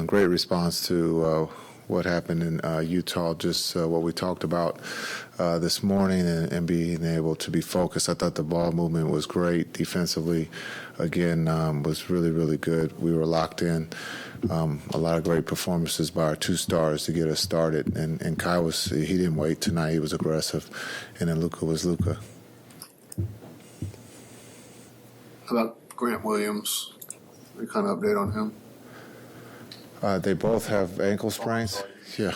great response to what happened in Utah, just what we talked about this morning and being able to be focused. I thought the ball movement was great defensively. Again, was really, really good. We were locked in. A lot of great performances by our two stars to get us started. And Kai he didn't wait tonight. He was aggressive. And then Luka was Luka. How about Grant Williams? Any kind of update on him? They both have ankle sprains. Yeah.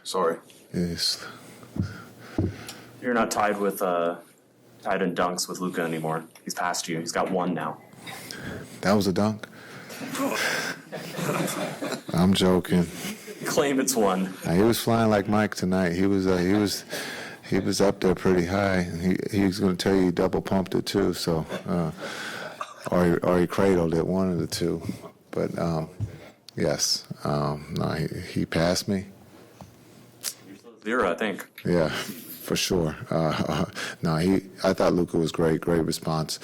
Sorry. Yes. You're not tied in dunks with Luka anymore. He's passed you. He's got one now. That was a dunk? I'm joking. Claim it's one. He was flying like Mike tonight. He was up there pretty high. He was going to tell you he double pumped it too. So, or he cradled it, one of the two. But yes, no, he passed me. Zero, I think. Yeah, for sure. I thought Luka was great response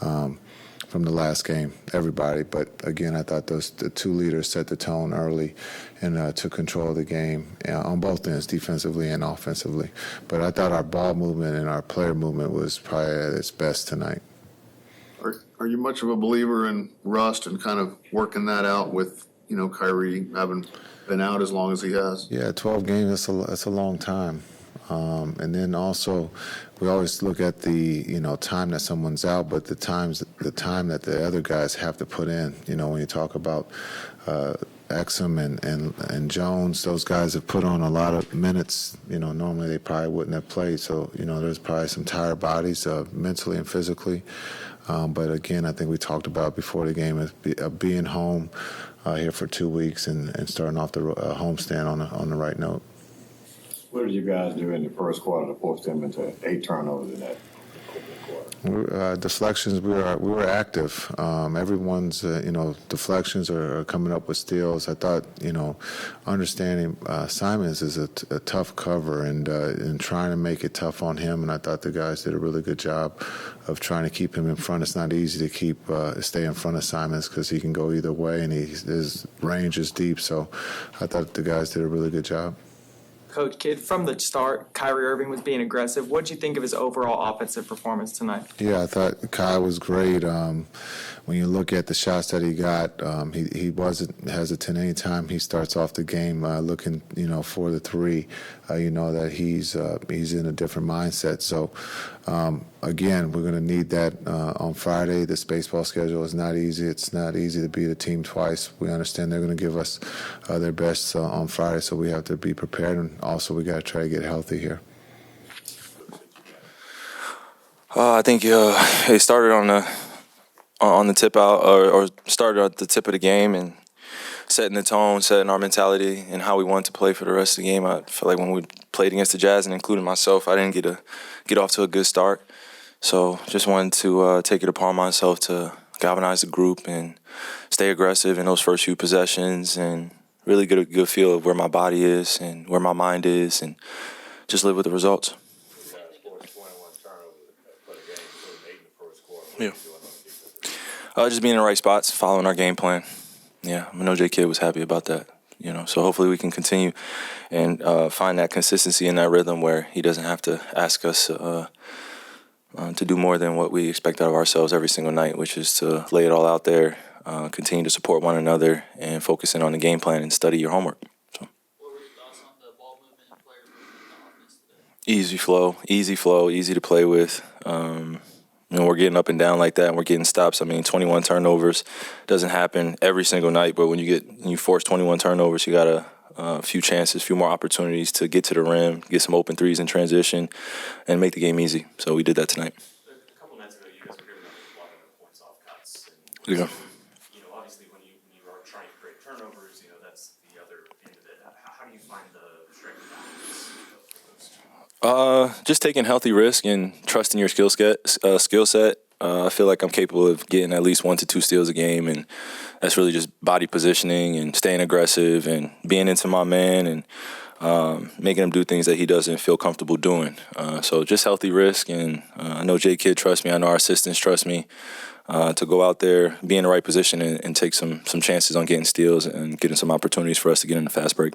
from the last game, everybody. But again, I thought the two leaders set the tone early and took control of the game on both ends, defensively and offensively. But I thought our ball movement and our player movement was probably at its best tonight. Are you much of a believer in rust and kind of working that out with, Kyrie having been out as long as he has? Yeah, 12 games, that's a long time. And then also, we always look at the time that someone's out, but the time that the other guys have to put in. When you talk about Exum and Jones, those guys have put on a lot of minutes. Normally they probably wouldn't have played. So there's probably some tired bodies, mentally and physically. But again, I think we talked about before the game of being home here for 2 weeks and starting off the homestand on the right note. What did you guys do in the first quarter to force them into 8 turnovers in that quarter? Deflections, we were active. Everyone's deflections are coming up with steals. I thought understanding Simons is a tough cover and trying to make it tough on him. And I thought the guys did a really good job of trying to keep him in front. It's not easy to stay in front of Simons because he can go either way and his range is deep. So I thought the guys did a really good job. Coach Kidd, from the start, Kyrie Irving was being aggressive. What did you think of his overall offensive performance tonight? Yeah, I thought Kai was great. When you look at the shots that he got, he wasn't hesitant anytime he starts off the game looking, for the three. That he's in a different mindset. So, again, we're going to need that on Friday. This baseball schedule is not easy. It's not easy to beat a team twice. We understand they're going to give us their best on Friday, so we have to be prepared. And also, we got to try to get healthy here. I think it started on the tip out or started at the tip of the game and setting the tone, setting our mentality and how we wanted to play for the rest of the game. I feel like when we played against the Jazz and including myself, I didn't get off to a good start. So just wanted to take it upon myself to galvanize the group and stay aggressive in those first few possessions and really get a good feel of where my body is and where my mind is and just live with the results. Yeah. Just being in the right spots, following our game plan. Yeah, I know J. Kidd was happy about that. So hopefully we can continue and find that consistency in that rhythm where he doesn't have to ask us to do more than what we expect out of ourselves every single night, which is to lay it all out there, continue to support one another, and focus in on the game plan and study your homework. So. What were your thoughts on the ball movement and player movement on offense today? Easy flow, easy to play with. We're getting up and down like that, and we're getting stops. 21 turnovers doesn't happen every single night, but when you force 21 turnovers, you got a few chances, a few more opportunities to get to the rim, get some open threes in transition, and make the game easy. So we did that tonight. A couple nights ago, you guys were giving up a lot of points off cuts. And, obviously when you are trying to create turnovers, that's the other end of it. How do you find the strength and balance of those two? Just taking healthy risk and trusting your skill set. I feel like I'm capable of getting at least 1 to 2 steals a game, and that's really just body positioning and staying aggressive and being into my man and making him do things that he doesn't feel comfortable doing. So just healthy risk, and I know J. Kidd trusts me. I know our assistants trust me. to go out there, be in the right position, and take some chances on getting steals and getting some opportunities for us to get in the fast break.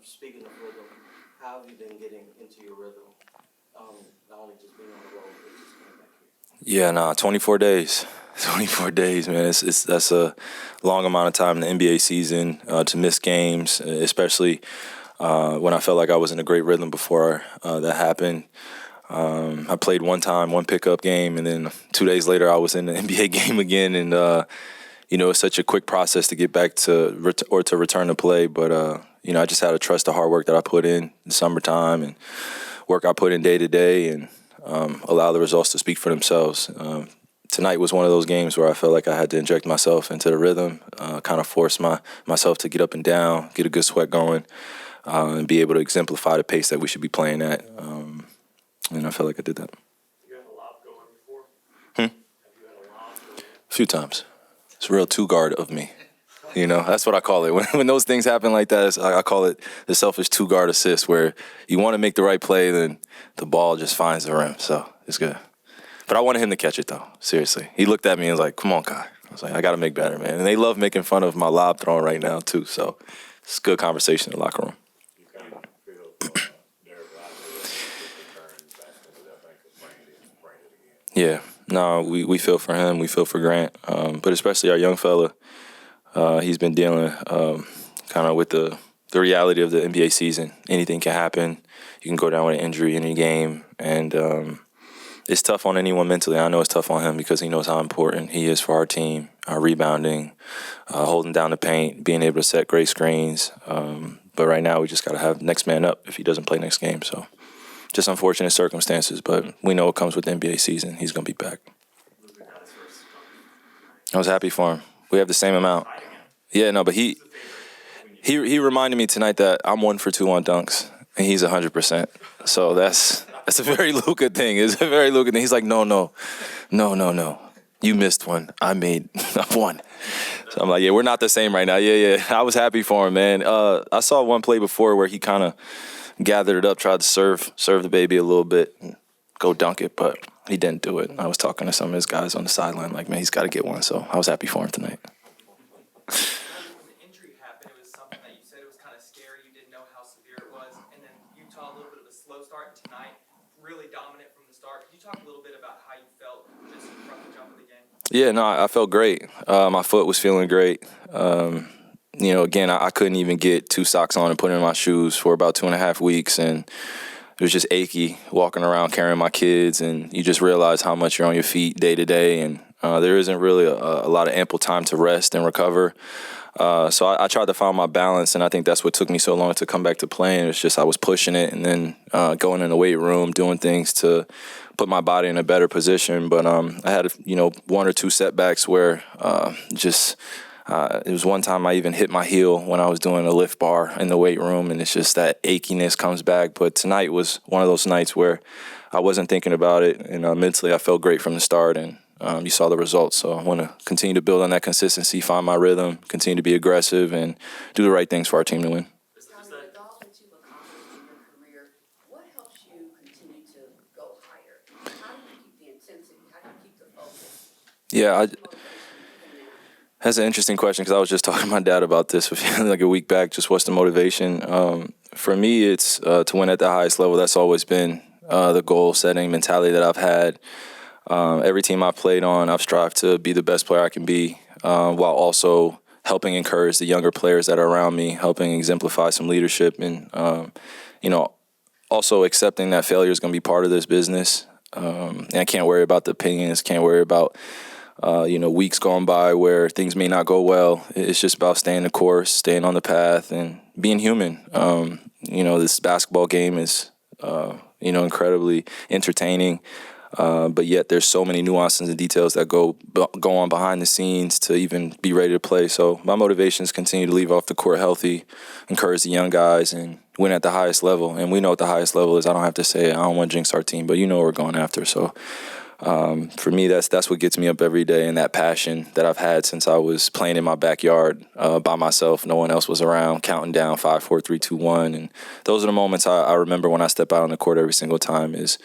Speaking of rhythm, how have you been getting into your rhythm? Not only just being on the road, but just coming back here. Yeah, 24 days. 24 days, man. That's a long amount of time in the NBA season to miss games, especially when I felt like I was in a great rhythm before that happened. I played one time, one pickup game, and then 2 days later I was in the NBA game again. And it's such a quick process to get back to return to play. But I just had to trust the hard work that I put in the summertime and work I put in day to day, and allow the results to speak for themselves. Tonight was one of those games where I felt like I had to inject myself into the rhythm, kind of force myself to get up and down, get a good sweat going, and be able to exemplify the pace that we should be playing at. And I felt like I did that. You had a lob going before? Have you had a lob? A few times. It's a real two-guard of me. That's what I call it. When those things happen like that, I call it the selfish two-guard assist, where you want to make the right play, then the ball just finds the rim. So it's good. But I wanted him to catch it, though. Seriously. He looked at me and was like, come on, Kai. I was like, I got to make better, man. And they love making fun of my lob throwing right now, too. So it's a good conversation in the locker room. You kind of feel Derek Lively back into that thing to bring it again. Yeah. No, we feel for him. We feel for Grant. But especially our young fella. He's been dealing kind of with the reality of the NBA season. Anything can happen. You can go down with an injury in any game. And it's tough on anyone mentally. I know it's tough on him because he knows how important he is for our team, our rebounding, holding down the paint, being able to set great screens. But right now we just got to have next man up if he doesn't play next game. So just unfortunate circumstances, but we know it comes with the NBA season. He's going to be back. I was happy for him. We have the same amount. Yeah, no, but he reminded me tonight that I'm 1 for 2 on dunks, and he's 100%. So that's a very Luka thing. It's a very Luka thing. He's like, no. You missed one. I made one. So I'm like, yeah, we're not the same right now. Yeah. I was happy for him, man. I saw one play before where he kind of gathered it up, tried to serve the baby a little bit, and go dunk it, but he didn't do it. I was talking to some of his guys on the sideline, like, man, he's got to get one. So I was happy for him tonight. When the injury happened, it was something that you said it was kind of scary. You didn't know how severe it was. And then Utah, a little bit of a slow start. Tonight, really dominant from the start. Can you talk a little bit about how you felt just from the jump of the game? Yeah, no, I felt great. My foot was feeling great. Again, I couldn't even get 2 socks on and put in my shoes for about 2.5 weeks. And it was just achy walking around carrying my kids. And you just realize how much you're on your feet day to day. And there isn't really a lot of ample time to rest and recover. So I tried to find my balance, and I think that's what took me so long to come back to playing. It's just I was pushing it and then going in the weight room, doing things to put my body in a better position. But I had 1 or 2 setbacks where it was one time I even hit my heel when I was doing a lift bar in the weight room, and it's just that achiness comes back. But tonight was one of those nights where I wasn't thinking about it, and mentally I felt great from the start, and you saw the results. So I want to continue to build on that consistency, find my rhythm, continue to be aggressive, and do the right things for our team to win. With all that you've accomplished in your career, what helps you continue to go higher? How do you keep the intensity? How do you keep the focus? Yeah, that's an interesting question because I was just talking to my dad about this like a week back. Just what's the motivation? For me, it's to win at the highest level. That's always been the goal-setting mentality that I've had. Every team I've played on, I've strived to be the best player I can be, while also helping encourage the younger players that are around me, helping exemplify some leadership, and also accepting that failure is going to be part of this business. And I can't worry about the opinions, can't worry about weeks going by where things may not go well. It's just about staying the course, staying on the path, and being human. This basketball game is incredibly entertaining. But yet there's so many nuances and details that go on behind the scenes to even be ready to play. So my motivation is continue to leave off the court healthy, encourage the young guys, and win at the highest level. And we know what the highest level is. I don't have to say it. I don't want to jinx our team, but what we're going after. So for me, that's what gets me up every day, and that passion that I've had since I was playing in my backyard by myself. No one else was around, counting down 5, 4, 3, 2, 1. And those are the moments I remember when I step out on the court every single time is,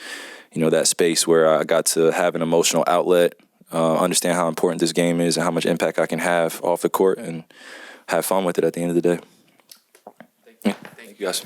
that space where I got to have an emotional outlet, understand how important this game is and how much impact I can have off the court and have fun with it at the end of the day. Thank you guys.